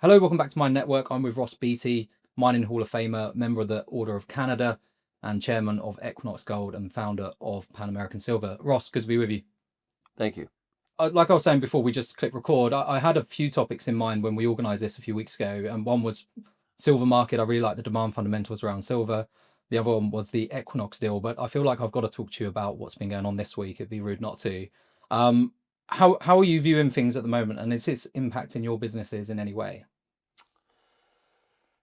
Hello, welcome back to my network. I'm with Ross Beaty, Mining Hall of Famer, member of the Order of Canada, and chairman of Equinox Gold and founder of Pan American Silver. Ross, good to be with you. Thank you. Like I was saying before we just click record, I had a few topics in mind when we organised this a few weeks ago, and one was silver market. I really like the demand fundamentals around silver. The other one was the Equinox deal, but I feel like I've got to talk to you about what's been going on this week. It'd be rude not to. Um, how are you viewing things at the moment, and is this impacting your businesses in any way?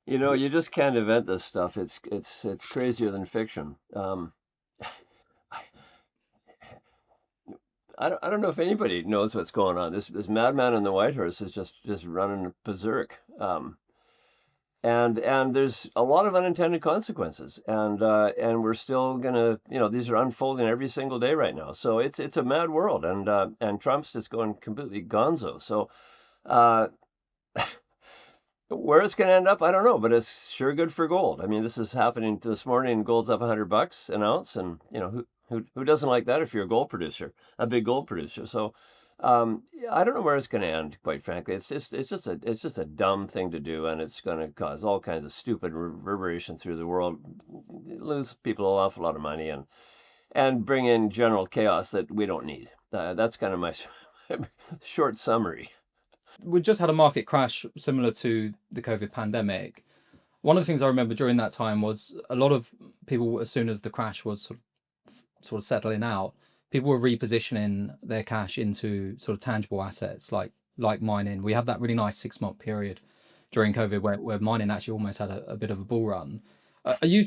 You just can't invent this stuff. It's crazier than fiction. I don't know if anybody knows what's going on. This madman in the White Horse is just running berserk. And there's a lot of unintended consequences, and we're still gonna, these are unfolding every single day right now. So it's a mad world, and Trump's just going completely gonzo. So. Uh, Where it's going to end up, I don't know, but it's sure good for gold. I mean, this is happening this morning. Gold's up $100 an ounce, and who doesn't like that if you're a gold producer, a big gold producer? So, yeah, I don't know where it's going to end. Quite frankly, it's just a dumb thing to do, and it's going to cause all kinds of stupid reverberation through the world, lose people an awful lot of money, and bring in general chaos that we don't need. That's kind of my short summary. We just had a market crash similar to the COVID pandemic. One of the things I remember during that time was a lot of people, as soon as the crash was sort of settling out, people were repositioning their cash into sort of tangible assets like mining. We had that really nice 6 month period during COVID where mining actually almost had a bit of a bull run. Are you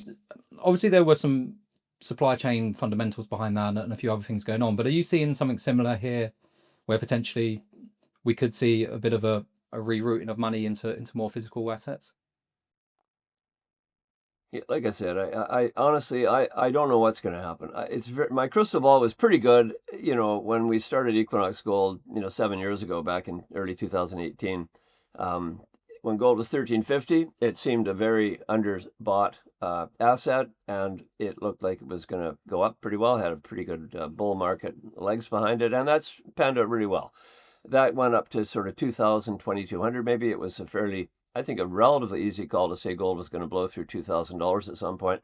obviously there were some supply chain fundamentals behind that and a few other things going on, but are you seeing something similar here where potentially we could see a bit of a rerouting of money into more physical assets? Yeah, like I said, I honestly, I don't know what's going to happen. My crystal ball was pretty good, when we started Equinox Gold, 7 years ago, back in early 2018. Um, when gold was 1350, it seemed a very underbought asset, and it looked like it was going to go up pretty well. Had a pretty good bull market legs behind it, and that's panned out really well. That went up to sort of 2000, 2200 maybe. It was I think, a relatively easy call to say gold was going to blow through $2,000 at some point.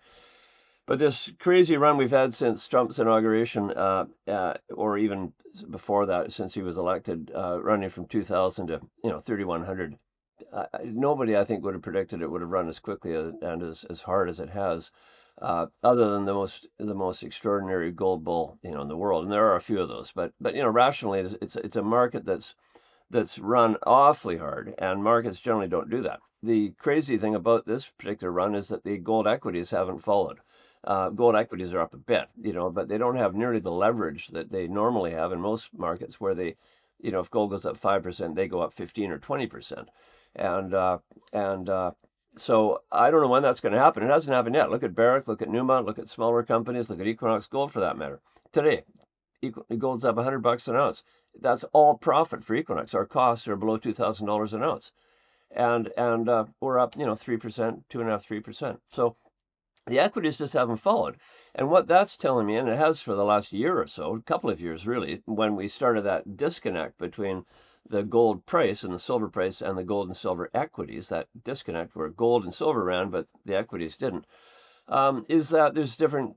But this crazy run we've had since Trump's inauguration, or even before that, since he was elected, running from 2000 to 3100, nobody, I think, would have predicted it would have run as quickly and as hard as it has, other than the most extraordinary gold bull in the world, and there are a few of those. But rationally, it's a market that's run awfully hard, and markets generally don't do that. The crazy thing about this particular run is that the gold equities haven't followed. Gold equities are up a bit, but they don't have nearly the leverage that they normally have in most markets, where if gold goes up 5%, they go up 15 or 20%. And uh, and so I don't know when that's going to happen. It hasn't happened yet. Look at Barrick, look at Newmont, look at smaller companies, look at Equinox Gold for that matter. Today, gold's up $100 an ounce. That's all profit for Equinox. Our costs are below $2,000 an ounce, and we're up 3%, 2.5%, 3%. So the equities just haven't followed. And what that's telling me, and it has for the last year or so, a couple of years really, when we started that disconnect between the gold price and the silver price and the gold and silver equities, that disconnect where gold and silver ran, but the equities didn't, is that there's different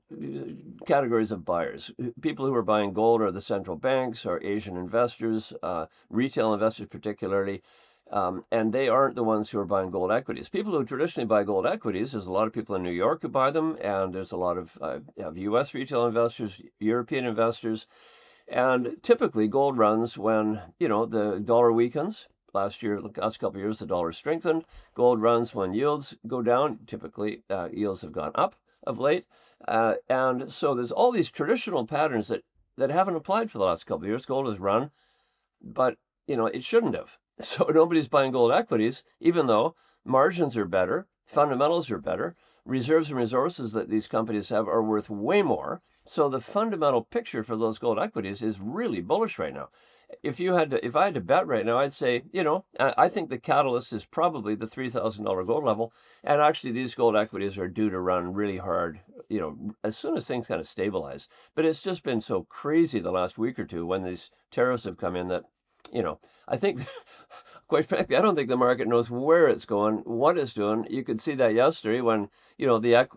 categories of buyers. People who are buying gold are the central banks, are Asian investors, retail investors particularly, and they aren't the ones who are buying gold equities. People who traditionally buy gold equities, there's a lot of people in New York who buy them, and there's a lot of U.S. retail investors, European investors, and typically gold runs when the dollar weakens. Last couple of years, the dollar strengthened. Gold runs when yields go down. Typically, yields have gone up of late, and so there's all these traditional patterns that haven't applied for the last couple of years. Gold has run, but it shouldn't have. So nobody's buying gold equities, even though margins are better, fundamentals are better, reserves and resources that these companies have are worth way more. So the fundamental picture for those gold equities is really bullish right now. If I had to bet right now, I'd say, I think the catalyst is probably the $3,000 gold level. And actually, these gold equities are due to run really hard, as soon as things kind of stabilize. But it's just been so crazy the last week or two when these tariffs have come in that, I think quite frankly, I don't think the market knows where it's going, what it's doing. You could see that yesterday when, the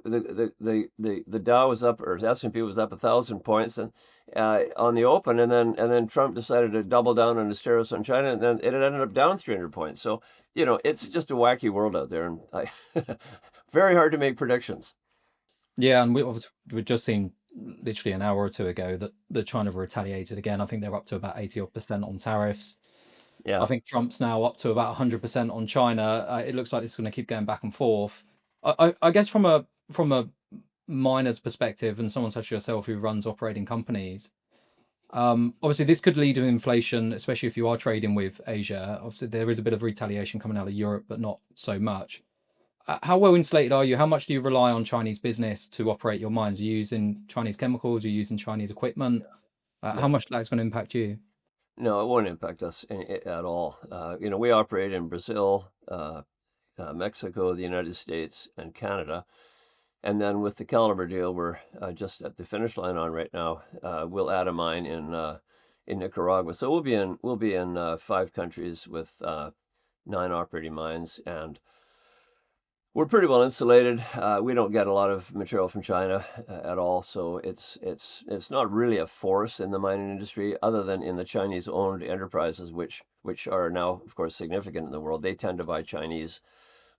Dow was up, or S&P was up 1,000 points and on the open, and then Trump decided to double down on his tariffs on China, and then it ended up down 300 points. So, it's just a wacky world out there, and very hard to make predictions. Yeah, and we've just seen literally an hour or two ago that China retaliated again. I think they're up to about 80% on tariffs. I Yeah. think Trump's now up to about 100% on China. It looks like it's going to keep going back and forth. I guess from a miner's perspective and someone such as yourself who runs operating companies, obviously this could lead to inflation, especially if you are trading with Asia. Obviously there is a bit of retaliation coming out of Europe, but not so much. How well insulated are you? How much do you rely on Chinese business to operate your mines? Are you using Chinese chemicals? Are you using Chinese equipment? How No. much that's going to impact you? No, it won't impact us at all. We operate in Brazil, Mexico, the United States, and Canada. And then with the Caliber deal, we're just at the finish line on right now. We'll add a mine in Nicaragua. So we'll be in 5 countries with 9 operating mines, and we're pretty well insulated. We don't get a lot of material from China at all, so it's not really a force in the mining industry, other than in the Chinese-owned enterprises, which are now, of course, significant in the world. They tend to buy Chinese,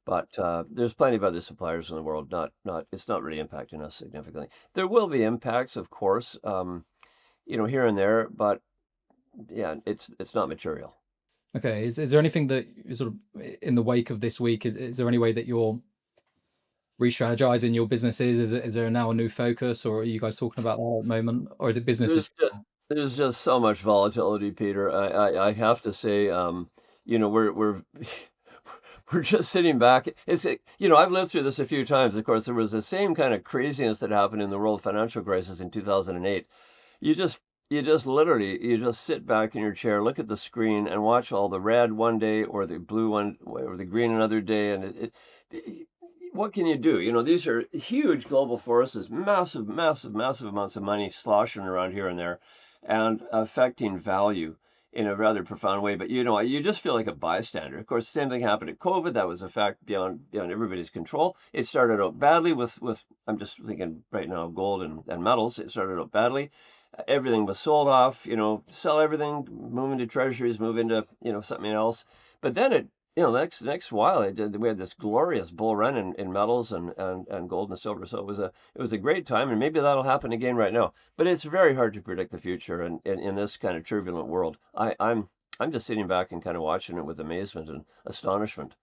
but there's plenty of other suppliers in the world. It's not really impacting us significantly. There will be impacts, of course, here and there, but yeah, it's not material. Okay, is there anything that sort of in the wake of this week, is there any way that you're re-strategizing your businesses? Is there now a new focus, or are you guys talking about that at the moment, or is it business as There's just there's just so much volatility, Peter. I have to say, we're we're just sitting back. I've lived through this a few times. Of course, there was the same kind of craziness that happened in the world financial crisis in 2008. You just you just sit back in your chair, look at the screen, and watch all the red one day, or the blue one, or the green another day, and what can you do? These are huge global forces, massive, massive, massive amounts of money sloshing around here and there, and affecting value in a rather profound way. But you just feel like a bystander. Of course, the same thing happened at COVID. That was a fact beyond everybody's control. It started out badly with I'm just thinking right now, gold and metals. It started out badly. Everything was sold off. Sell everything, move into treasuries, move into something else. But then next while we had this glorious bull run in metals and gold and silver. So it was a great time, and maybe that'll happen again right now. But it's very hard to predict the future, and in this kind of turbulent world. I'm just sitting back and kind of watching it with amazement and astonishment.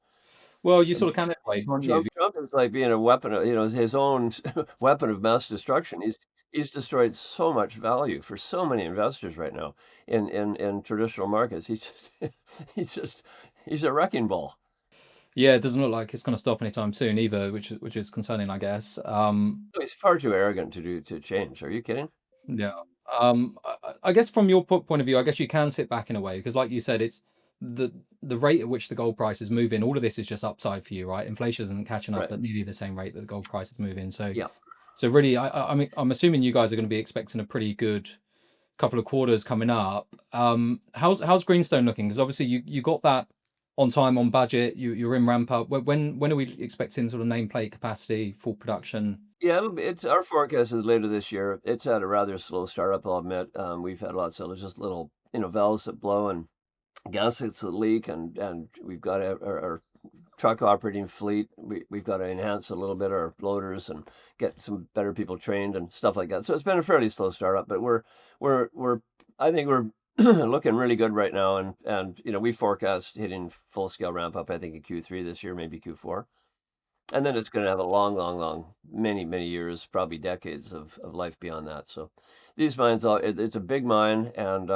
well? You I sort mean, of can anyway, can't you? Trump is like being a weapon of, his own weapon of mass destruction. He's destroyed so much value for so many investors right now in traditional markets. He's just he's a wrecking ball. Yeah, it doesn't look like it's going to stop anytime soon either, which is concerning, I guess. No, he's far too arrogant to change. Are you kidding? Yeah. I guess from your point of view, I guess you can sit back in a way because, like you said, it's the the rate at which the gold price is moving. All of this is just upside for you, right? Inflation isn't catching up Right. at nearly the same rate that the gold price is moving. So, Yeah. so really, I mean, I'm assuming you guys are going to be expecting a pretty good couple of quarters coming up. How's Greenstone looking? Because obviously you got that on time, on budget. You're in ramp up. When are we expecting sort of nameplate capacity, full production? Yeah, it's our forecast is later this year. It's had a rather slow startup, I'll admit. We've had lots of just little, valves that blow and gaskets that leak, and we've got our truck operating fleet. We've got to enhance a little bit our loaders and get some better people trained and stuff like that. So it's been a fairly slow startup, but we're I think we're looking really good right now, and we forecast hitting full scale ramp up, I think, in Q3 this year, maybe Q4. And then it's going to have a long, long, long, many, many years, probably decades of life beyond that. So these mines, it's a big mine, and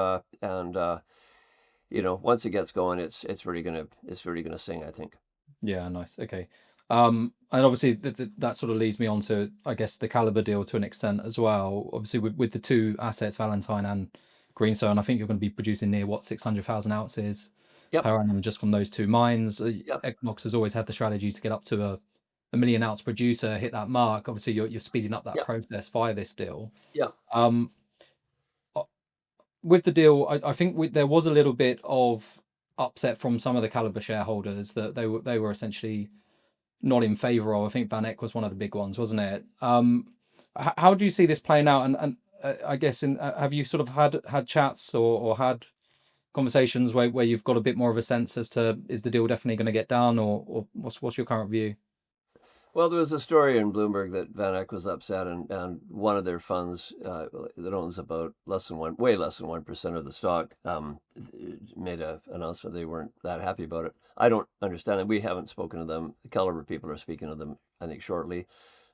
once it gets going, it's really gonna sing, I think. Yeah, nice. Okay. And obviously that sort of leads me on to, I guess, the Caliber deal to an extent as well. Obviously, with the two assets, Valentine and Greenstone, I think you're going to be producing near what 600,000 ounces Yep, per annum just from those two mines. yep, Equinox has always had the strategy to get up to a million ounce producer, hit that mark. Obviously, you're speeding up that yep, process via this deal. yep. Um, with the deal, I think there was a little bit of upset from some of the Caliber shareholders that they were essentially not in favor of. I think Van Eck was one of the big ones, wasn't it? How do you see this playing out? And I guess have you sort of had chats or had conversations where you've got a bit more of a sense as to, is the deal definitely going to get done, or what's your current view? Well, there was a story in Bloomberg that Van Eck was upset, and one of their funds that owns about way less than 1% of the stock, made an announcement they weren't that happy about it. I don't understand it. We haven't spoken to them. The Caliber people are speaking to them, I think, shortly.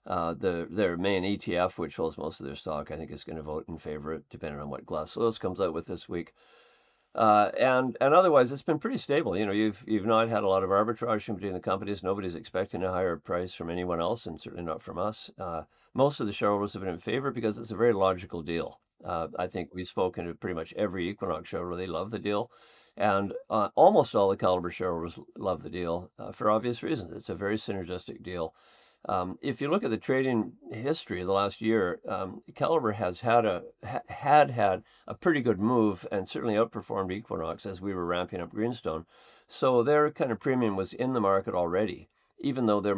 Their main ETF, which holds most of their stock, I think is going to vote in favor of it, depending on what Glass comes out with this week. And otherwise, it's been pretty stable. You know, you've not had a lot of arbitrage in between the companies. Nobody's expecting a higher price from anyone else, and certainly not from us. Most of the shareholders have been in favor because it's a very logical deal. I think we've spoken to pretty much every Equinox shareholder. They love the deal, and almost all the Caliber shareholders love the deal for obvious reasons. It's a very synergistic deal. If you look at the trading history of the last year, Caliber has had a pretty good move and certainly outperformed Equinox as we were ramping up Greenstone. So their kind of premium was in the market already, even though their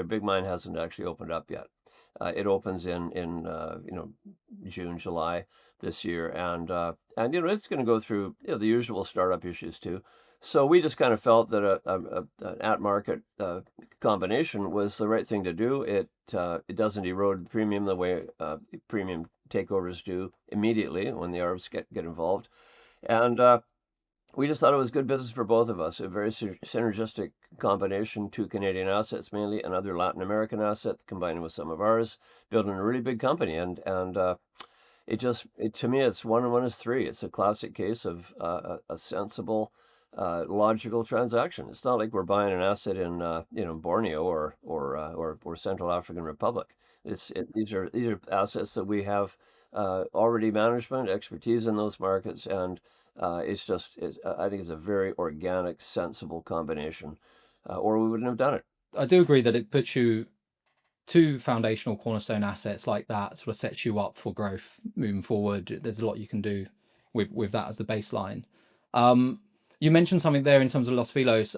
big mine hasn't actually opened up yet. It opens in June, July this year, and it's going to go through the usual startup issues too. So we just kind of felt that an at-market combination was the right thing to do. It doesn't erode premium the way premium takeovers do immediately when the arbs get involved, and we just thought it was good business for both of us. A very synergistic combination, two Canadian assets mainly, another Latin American asset combining with some of ours, building a really big company, and to me, it's 1 and 1 is 3. It's a classic case of a sensible, logical transaction. It's not like we're buying an asset in Borneo or Central African Republic. These are assets that we have already management expertise in those markets, and I think it's a very organic, sensible combination, or we wouldn't have done it. I do agree that it puts you two foundational cornerstone assets like that, sort of sets you up for growth moving forward. There's a lot you can do with that as the baseline. You mentioned something there in terms of Los Filos.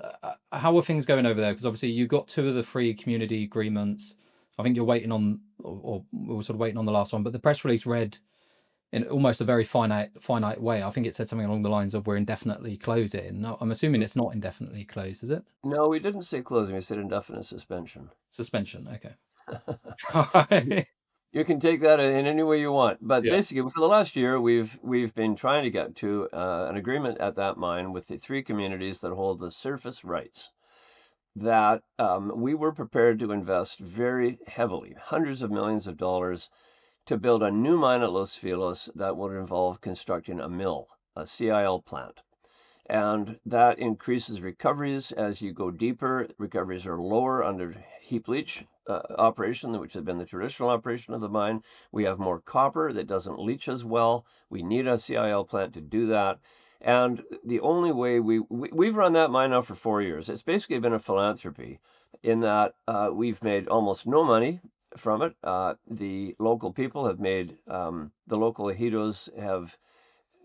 How are things going over there? Because obviously you got 2 of the 3 community agreements. I think you're waiting on, or we were sort of waiting on the last one, but the press release read in almost a very finite way. I think it said something along the lines of, we're indefinitely closing. No, I'm assuming it's not indefinitely closed, is it? No, we didn't say closing. We said indefinite suspension. Suspension. Okay. All right. You can take that in any way you want, but Yeah. basically, for the last year, we've been trying to get to an agreement at that mine with the 3 communities that hold the surface rights. That we were prepared to invest very heavily, hundreds of millions of dollars, to build a new mine at Los Filos that would involve constructing a mill, a CIL plant. And that increases recoveries as you go deeper. Recoveries are lower under heap leach operation, which had been the traditional operation of the mine. We have more copper that doesn't leach as well. We need a CIL plant to do that. And the only way we've run that mine now for 4 years. It's basically been a philanthropy in that we've made almost no money from it. The local people have made, the local ejidos have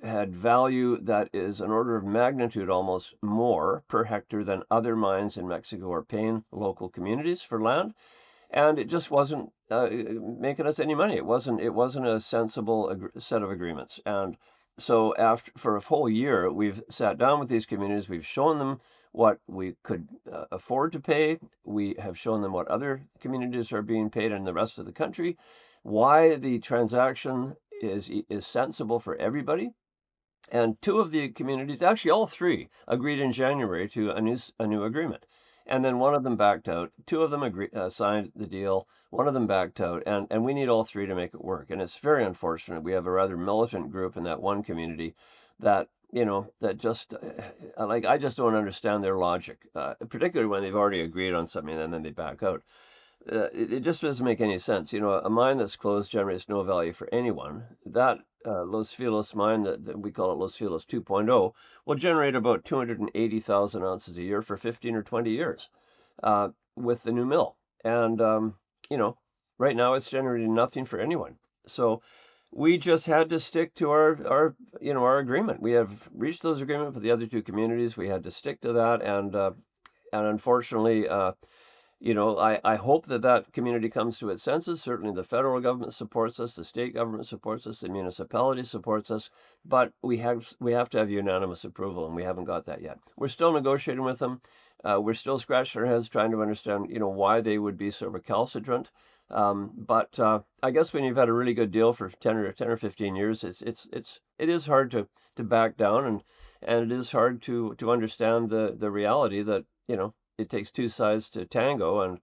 had value that is an order of magnitude almost more per hectare than other mines in Mexico are paying local communities for land, and it just wasn't making us any money. It wasn't a sensible set of agreements, and so for a whole year, we've sat down with these communities. We've shown them what we could afford to pay. We have shown them what other communities are being paid in the rest of the country, why the transaction is sensible for everybody. And 2 of the communities, actually all 3, agreed in January to a new agreement. And then one of them backed out. 2 of them signed the deal. One of them backed out, and we need all 3 to make it work. And it's very unfortunate. We have a rather militant group in that one community that that just I just don't understand their logic, particularly when they've already agreed on something and then they back out. It just doesn't make any sense. A mine that's closed generates no value for anyone. That Los Filos mine, that we call it Los Filos 2.0, will generate about 280,000 ounces a year for 15 or 20 years with the new mill. And, right now it's generating nothing for anyone. So We just had to stick to our agreement. We have reached those agreement with the other two communities. We had to stick to that, and unfortunately, I hope that that community comes to its senses. Certainly, the federal government supports us, the state government supports us, the municipality supports us, but we have to have unanimous approval, and we haven't got that yet. We're still negotiating with them. We're still scratching our heads trying to understand, why they would be so recalcitrant. But I guess when you've had a really good deal for 10 or 15 years, it is hard to back down, and it is hard to understand the reality that it takes two sides to tango,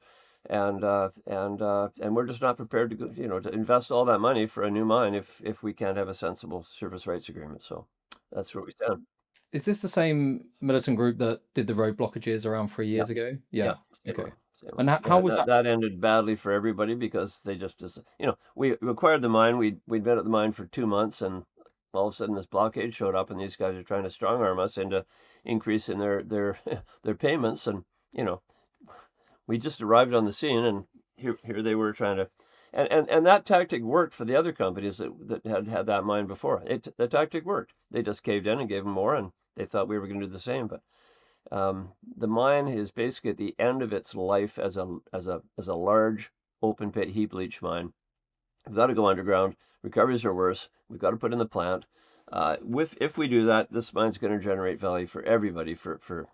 and we're just not prepared to go, to invest all that money for a new mine if we can't have a sensible surface rights agreement. So that's where we stand. Is this the same militant group that did the road blockages around 3 years Yeah, ago? yeah, Yeah. same Okay. one, same one. And how Yeah, was that that? that ended badly for everybody because they just we acquired the mine. We'd been at the mine for 2 months, and all of a sudden this blockade showed up, and these guys are trying to strong arm us into increasing their their payments, and you know we just arrived on the scene, and here they were trying to, and that tactic worked for the other companies that had that mine before. The tactic worked. They just caved in and gave them more, and they thought we were going to do the same. But the mine is basically at the end of its life as a large open pit heap leach mine. We've got to go underground. Recoveries are worse. We've got to put in the plant. If we do that, this mine's going to generate value for everybody for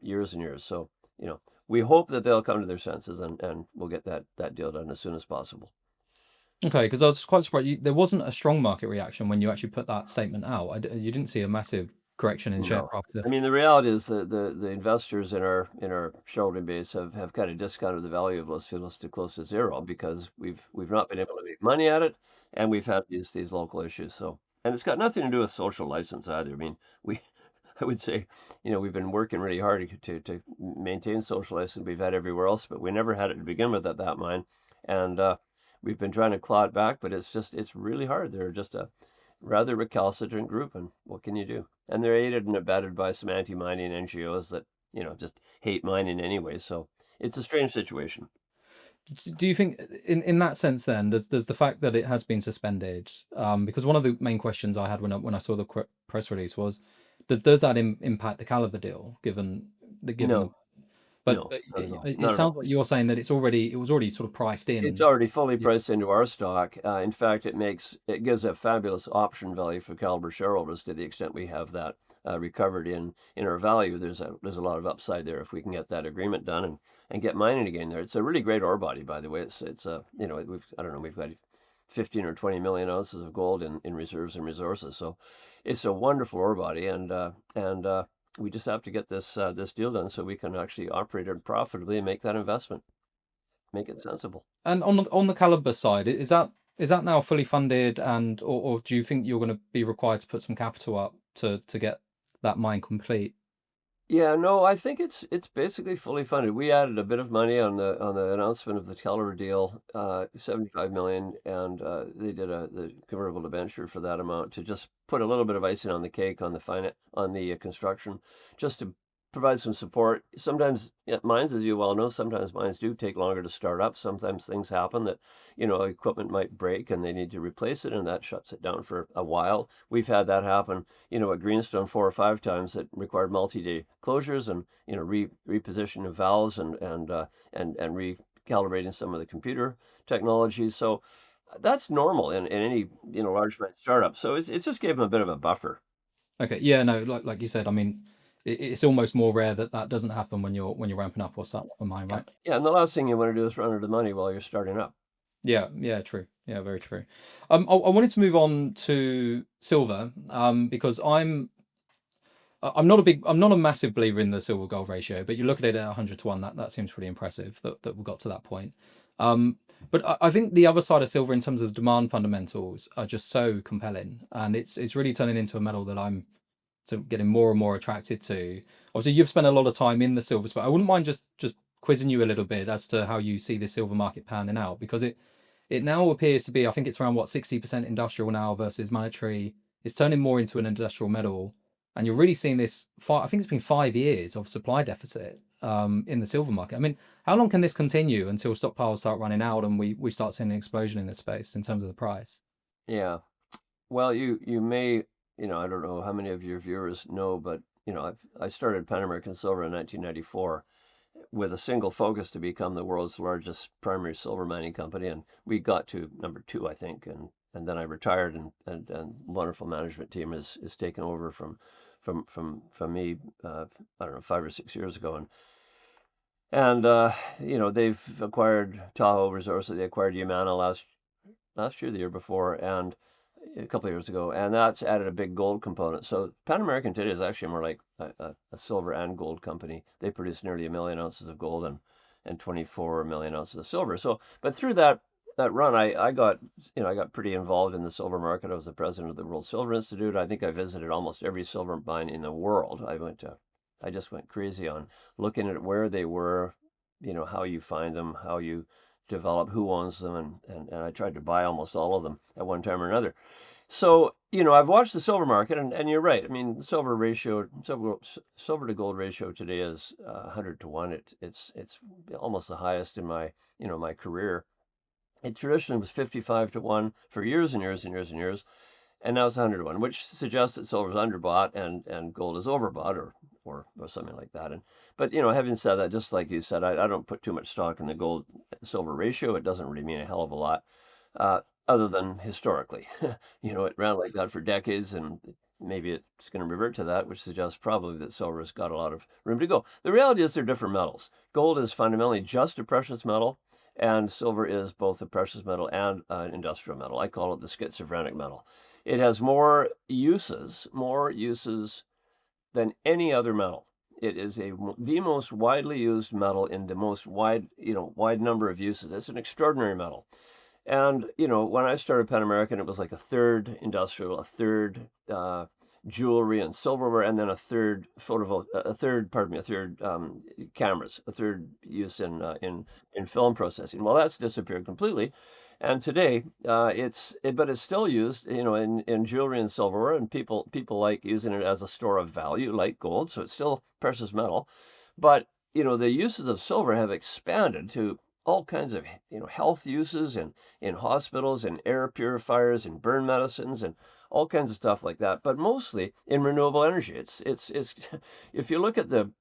years and years. So, we hope that they'll come to their senses, and we'll get that deal done as soon as possible. Okay, because I was quite surprised. There wasn't a strong market reaction when you actually put that statement out. You didn't see a massive correction in share No. prices. I mean, the reality is that the investors in our shareholding base have kind of discounted the value of Los Filos to close to zero because we've not been able to make money at it, and we've had these local issues. So, and it's got nothing to do with social license either. I mean, we I would say, we've been working really hard to maintain social license we've had everywhere else, but we never had it to begin with at that mine, and we've been trying to claw it back, but it's really hard. They're just a rather recalcitrant group, and what can you do? And they're aided and abetted by some anti-mining NGOs that, just hate mining anyway. So it's a strange situation. Do you think, in that sense, then, does the fact that it has been suspended? Because one of the main questions I had when I saw the press release was, does that impact the Caliber deal, given the. No, But no, not at all. it Not at sounds all. like you're saying that it was already sort of priced It's in. already fully Yeah. priced into our stock. In fact, it gives a fabulous option value for Caliber shareholders to the extent we have that recovered in our value. There's a lot of upside there if we can get that agreement done and get mining again there. It's a really great ore body, by the way. It's I don't know, we've got 15 or 20 million ounces of gold in reserves and resources. So it's a wonderful ore body, and we just have to get this deal done so we can actually operate it profitably and make that investment, make it sensible. And on the Caliber side, is that now fully funded, or do you think you're going to be required to put some capital up to get that mine complete? Yeah, no, I think it's basically fully funded. We added a bit of money on the announcement of the Teller deal, 75 million, and they did the convertible debenture for that amount to just put a little bit of icing on the cake on the construction, just to provide some support. Sometimes mines, as you well know, sometimes mines do take longer to start up. Sometimes things happen that, equipment might break and they need to replace it, and that shuts it down for a while. We've had that happen at Greenstone 4 or 5 times that required multi-day closures and repositioning of valves and recalibrating some of the computer technologies. So that's normal in any large mine startup. So it just gave them a bit of a buffer. Okay, yeah, no, like you said, I mean, it's almost more rare that doesn't happen when you're ramping up or starting up a mine, Yeah, right? yeah. And the last thing you want to do is run out of money while you're starting up. Yeah, yeah, true. Yeah, very true. I wanted to move on to silver, because I'm not a massive believer in the silver gold ratio, but you look at it at 100 to 1, that seems pretty impressive that we got to that point. But I think the other side of silver in terms of demand fundamentals are just so compelling, and it's really turning into a metal that I'm getting more and more attracted to. Obviously, you've spent a lot of time in the silver space. I wouldn't mind just quizzing you a little bit as to how you see the silver market panning out, because it now appears to be, I think it's around, what, 60% industrial now versus monetary. It's turning more into an industrial metal, and you're really seeing this. I think it's been 5 years of supply deficit in the silver market. I mean, how long can this continue until stockpiles start running out and we start seeing an explosion in this space in terms of the price? Yeah. Well, you may, I don't know how many of your viewers know, but I started Pan American Silver in 1994 with a single focus to become the world's largest primary silver mining company, and we got to number two, I think, and then I retired, and wonderful management team is taken over from me, I don't know, 5 or 6 years ago, and they've acquired Tahoe Resources, they acquired Yamana last year, the year before, and a couple of years ago, and that's added a big gold component. So Pan American today is actually more like a silver and gold company. They produce nearly 1 million ounces of gold and 24 million ounces of silver. So, but through that run, I got pretty involved in the silver market. I was the president of the World Silver Institute. I think I visited almost every silver mine in the world. I just went crazy on looking at where they were, how you find them, how you develop, who owns them, and I tried to buy almost all of them at one time or another. So, I've watched the silver market, and you're right. I mean, the silver to gold ratio today is 100 to 1. It's almost the highest in my career. It traditionally was 55 to 1 for years and years and years and years, and now it's 100 to 1, which suggests that silver is underbought and gold is overbought, or something like that. But having said that, just like you said, I don't put too much stock in the gold silver ratio. It doesn't really mean a hell of a lot, uh, other than historically. It ran like that for decades, and maybe it's going to revert to that, which suggests probably that silver has got a lot of room to go. The reality is they're different metals. Gold is fundamentally just a precious metal, and silver is both a precious metal and an industrial metal. I call it the schizophrenic metal. It has more uses than any other metal. It is the most widely used metal in the most wide number of uses. It's an extraordinary metal. And when I started Pan American, it was like a third industrial, a third jewelry and silverware, and then a third cameras, a third use in film processing. Well, that's disappeared completely, and today but it's still used, in jewelry and silverware, and people like using it as a store of value, like gold. So it's still precious metal, but the uses of silver have expanded to all kinds of health uses, and in hospitals and air purifiers and burn medicines and all kinds of stuff like that, but mostly in renewable energy. It's if you look at the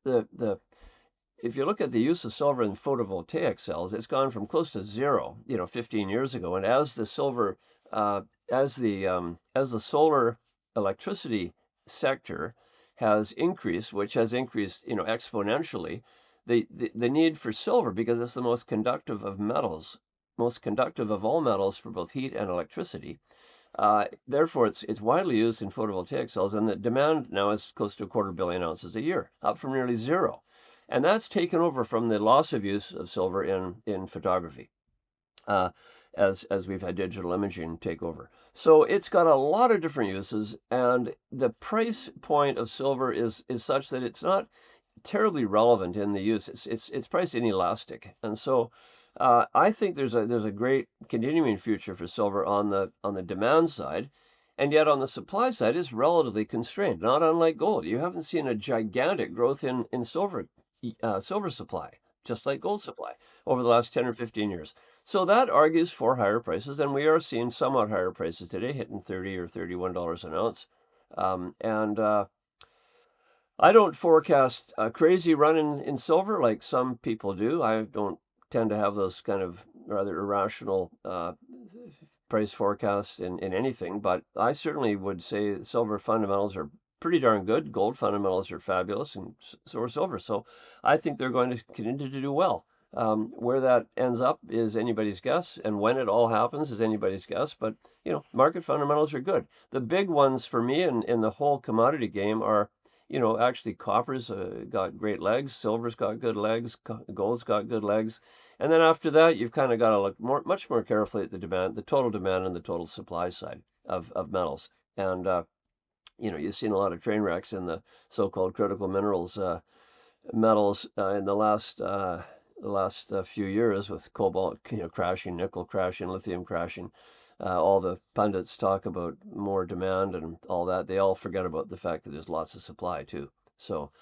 if you look at the use of silver in photovoltaic cells, it's gone from close to zero, 15 years ago. And as the silver, as the solar electricity sector has increased, which has increased, exponentially, the need for silver, because it's the most conductive of metals, most conductive of all metals for both heat and electricity. Therefore, it's widely used in photovoltaic cells, and the demand now is close to 250 million ounces a year, up from nearly zero. And that's taken over from the loss of use of silver in photography, uh, as we've had digital imaging take over. So it's got a lot of different uses, and the price point of silver is such that it's not terribly relevant in the use. It's price inelastic, and so I think there's a great continuing future for silver on the demand side, and yet on the supply side is relatively constrained. Not unlike gold, you haven't seen a gigantic growth in silver supply, just like gold supply, over the last 10 or 15 years. So that argues for higher prices, and we are seeing somewhat higher prices today, hitting $30 or $31 an ounce, and I don't forecast a crazy run in silver like some people do. I don't tend to have those kind of rather irrational price forecasts in anything, but I certainly would say silver fundamentals are pretty darn good. Gold fundamentals are fabulous, and so are silver. So I think they're going to continue to do well. Where that ends up is anybody's guess, and when it all happens is anybody's guess. But market fundamentals are good. The big ones for me in the whole commodity game are, actually copper's got great legs, silver's got good legs, gold's got good legs. And then after that, you've kind of got to look much more carefully at the total demand and the total supply side of metals. And, you've seen a lot of train wrecks in the so-called critical minerals, metals, in the last few years, with cobalt, crashing, nickel crashing, lithium crashing. All the pundits talk about more demand and all that. They all forget about the fact that there's lots of supply too. So,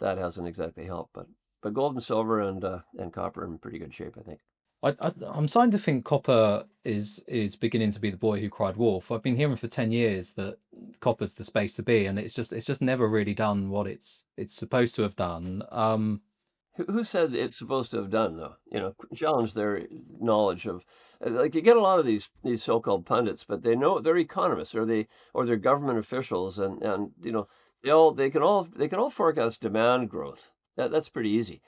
that hasn't exactly helped. But gold and silver and copper are in pretty good shape, I think. I'm starting to think copper is beginning to be the boy who cried wolf. I've been hearing for 10 years that copper's the space to be, and it's just never really done what it's supposed to have done. Who said it's supposed to have done, though? Challenge their knowledge of, like, you get a lot of these so-called pundits, but they're economists, or they're government officials, and they can all forecast demand growth. That's pretty easy.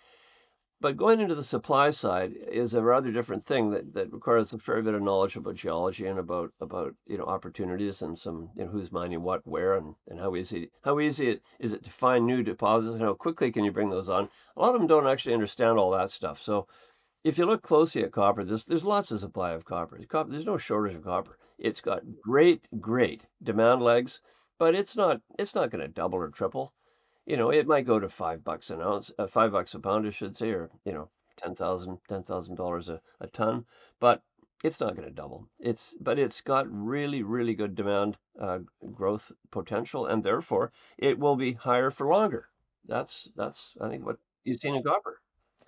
But going into the supply side is a rather different thing that requires a fair bit of knowledge about geology and about opportunities and some, who's mining what, where, and how easy is it to find new deposits and how quickly can you bring those on. A lot of them don't actually understand all that stuff. So if you look closely at copper, there's lots of supply of copper. There's no shortage of copper. It's got great demand legs, but it's not going to double or triple. It might go to $5 an ounce, $5 a pound, I should say, or $10,000 a ton, but it's not going to double. But it's got really good demand growth potential, and therefore it will be higher for longer. That's I think what you've seen in copper.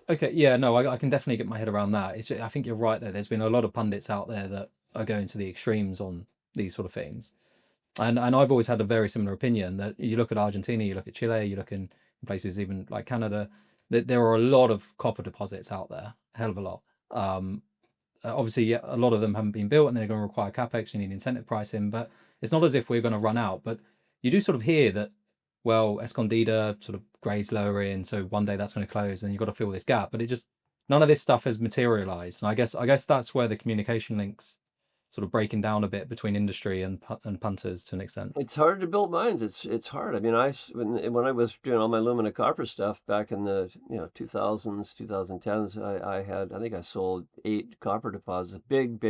Okay, yeah, no, I can definitely get my head around that. I think you're right there. There's been a lot of pundits out there that are going to the extremes on these sort of things. And I've always had a very similar opinion that you look at Argentina, you look at Chile, you look in places even like Canada, that there are a lot of copper deposits out there, a hell of a lot. Obviously, yeah, a lot of them haven't been built and they're going to require capex. You need incentive pricing, but it's not as if we're going to run out. But you do sort of hear that, well, Escondida sort of grades lowering, so one day that's going to close, and you've got to fill this gap. But it just none of this stuff has materialized, and I guess that's where the communication links sort of breaking down a bit between industry and punters to an extent. It's hard to build mines. It's hard. I mean, when I was doing all my alumina copper stuff back in the 2000s, 2010s, I think I sold 8 copper deposits, big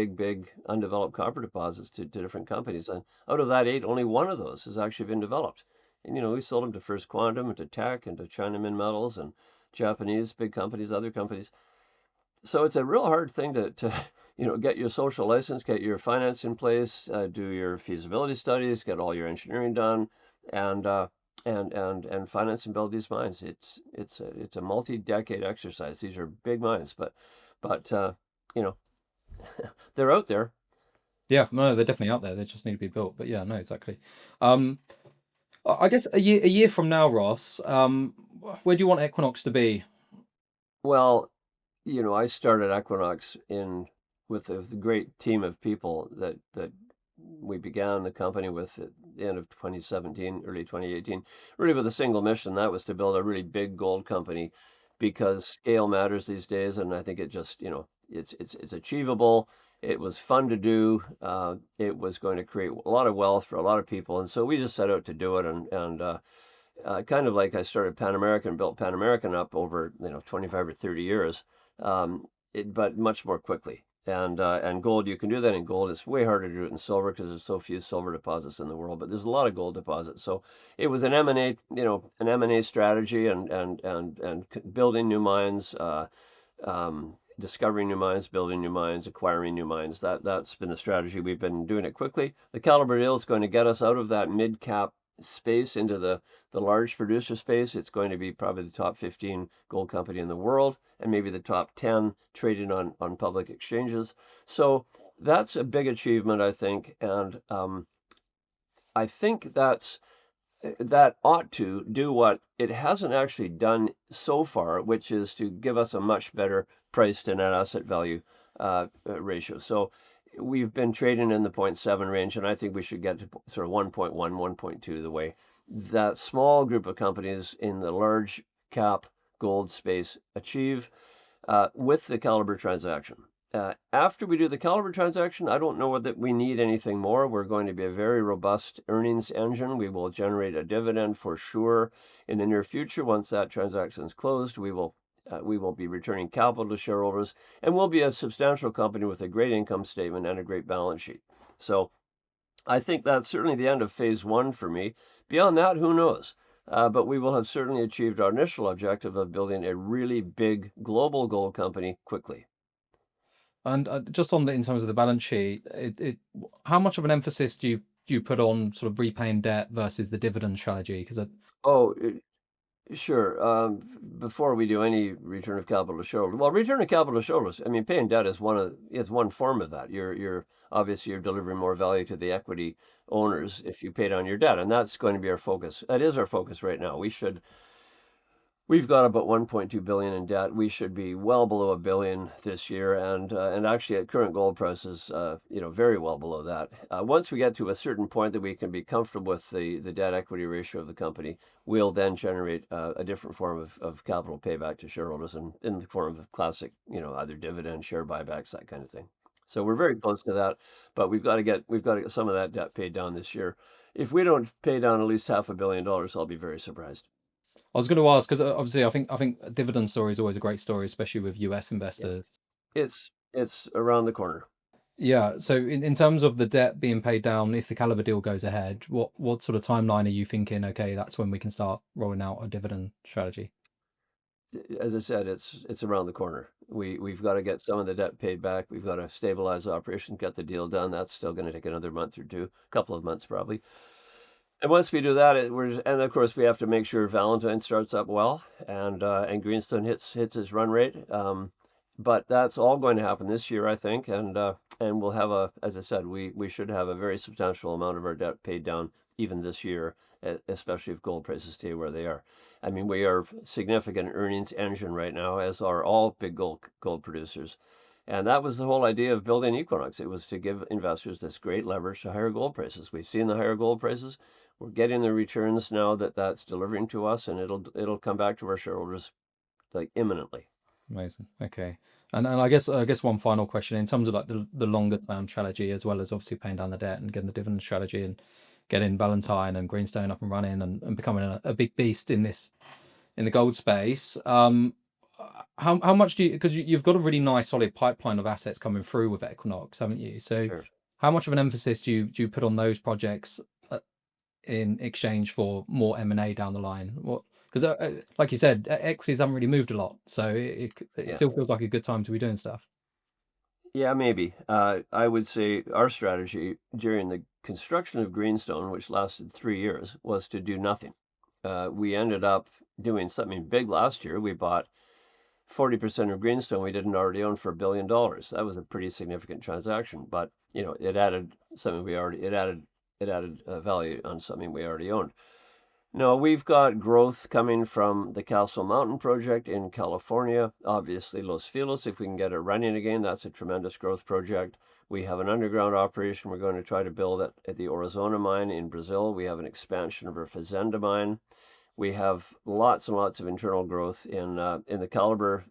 undeveloped copper deposits to different companies, and out of that 8, only one of those has actually been developed. And we sold them to First Quantum and to Teck and to China Min Metals and Japanese big companies, other companies. So it's a real hard thing to get your social license, get your finance in place, do your feasibility studies, get all your engineering done, and finance and build these mines. It's a multi-decade exercise. These are big mines, but you know they're out there. Yeah, no, they're definitely out there. They just need to be built. But yeah, no, exactly. Um, I guess a year from now, Ross, where do you want Equinox to be? Well, I started Equinox in with a great team of people that we began the company with at the end of 2017, early 2018, really with a single mission. That was to build a really big gold company because scale matters these days, and I think it just, it's achievable. It was fun to do. It was going to create a lot of wealth for a lot of people, and so we just set out to do it. And kind of like I started Pan American, built Pan American up over 25 or 30 years, but much more quickly. And gold, you can do that in gold. It's way harder to do it in silver because there's so few silver deposits in the world. But there's a lot of gold deposits. So it was an M&A strategy, and building new mines, discovering new mines, building new mines, acquiring new mines. That's been the strategy. We've been doing it quickly. The Caliber deal is going to get us out of that mid cap space into the large producer space. It's going to be probably the top 15 gold company in the world and maybe the top 10 traded on public exchanges. So that's a big achievement, I think. And I think that ought to do what it hasn't actually done so far, which is to give us a much better price to net asset value ratio. So we've been trading in the 0.7 range, and I think we should get to sort of 1.1, 1.2 the way that small group of companies in the large cap gold space achieve with the Caliber transaction. After we do the Caliber transaction, I don't know that we need anything more. We're going to be a very robust earnings engine. We will generate a dividend for sure in the near future. Once that transaction is closed, we will be returning capital to shareholders, and we'll be a substantial company with a great income statement and a great balance sheet. So I think that's certainly the end of phase one for me. Beyond that, who knows? But we will have certainly achieved our initial objective of building a really big global gold company quickly. And just on in terms of the balance sheet, how much of an emphasis do you put on sort of repaying debt versus the dividend strategy? Because Oh, Sure. Before we do any return of capital to shareholders, well, return of capital to shareholders, I mean, paying debt is one form of that. You're obviously you're delivering more value to the equity owners if you pay down your debt, and that's going to be our focus. That is our focus right now. We've got about 1.2 billion in debt. We should be well below a billion this year, and actually at current gold prices, very well below that. Once we get to a certain point that we can be comfortable with the debt equity ratio of the company, we'll then generate a different form of capital payback to shareholders in the form of classic, either dividend, share buybacks, that kind of thing. So we're very close to that, but we've got to get some of that debt paid down this year. If we don't pay down at least $500 million, I'll be very surprised. I was going to ask because obviously I think a dividend story is always a great story, especially with US Yeah. investors. It's around the corner. Yeah. So in terms of the debt being paid down, if the Caliber deal goes ahead, what sort of timeline are you thinking? Okay, that's when we can start rolling out a dividend strategy. As I said, it's around the corner. We've got to get some of the debt paid back. We've got to stabilize operations, get the deal done. That's still going to take another month or two, a couple of months probably. And once we do that, and of course we have to make sure Valentine starts up well and Greenstone hits his run rate. But that's all going to happen this year, I think, and we'll have as I said, we should have a very substantial amount of our debt paid down even this year, especially if gold prices stay where they are. I mean, we are a significant earnings engine right now, as are all big gold producers. And that was the whole idea of building Equinox. It was to give investors this great leverage to higher gold prices. We've seen the higher gold prices. We're getting the returns now that's delivering to us, and it'll come back to our shareholders like imminently. Amazing. Okay. And I guess one final question in terms of like the longer term strategy, as well as obviously paying down the debt and getting the dividend strategy and getting Valentine and Greenstone up and running and becoming a big beast in the gold space. How much do you, because you've got a really nice solid pipeline of assets coming through with Equinox, haven't you? So Sure. how much of an emphasis do you put on those projects in exchange for more M&A down the line? What, because like you said, equities haven't really moved a lot, so it Yeah. still feels like a good time to be doing stuff. Yeah, maybe. I would say our strategy during the construction of Greenstone, which lasted 3 years, was to do nothing. We ended up doing something big last year. We bought 40% of Greenstone we didn't already own for $1 billion. That was a pretty significant transaction, but it added something we already it added value on something we already owned. No, we've got growth coming from the Castle Mountain project in California. Obviously, Los Filos, if we can get it running again, that's a tremendous growth project. We have an underground operation we're going to try to build at the Aurizona mine in Brazil. We have an expansion of our Fazenda mine. We have lots and lots of internal growth in the Caliber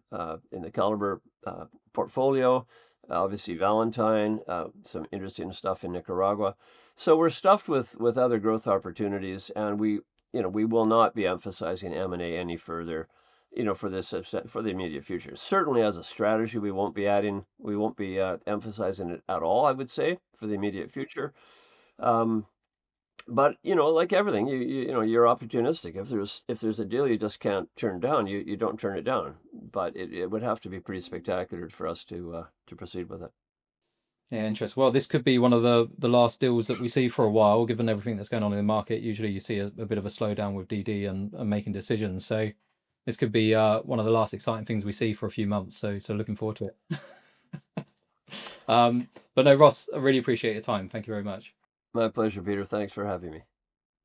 portfolio. Obviously, Valentine, some interesting stuff in Nicaragua. So we're stuffed with other growth opportunities, and we will not be emphasizing M&A any further, for for the immediate future. Certainly, as a strategy, we won't be emphasizing it at all. I would say for the immediate future. Um, but like everything, you're opportunistic. If there's a deal you just can't turn down, you don't turn it down. But it would have to be pretty spectacular for us to proceed with it. Yeah, interesting. Well, this could be one of the last deals that we see for a while, given everything that's going on in the market. Usually, you see a bit of a slowdown with DD and making decisions. So this could be one of the last exciting things we see for a few months. So looking forward to it. But no, Ross, I really appreciate your time. Thank you very much. My pleasure, Peter. Thanks for having me.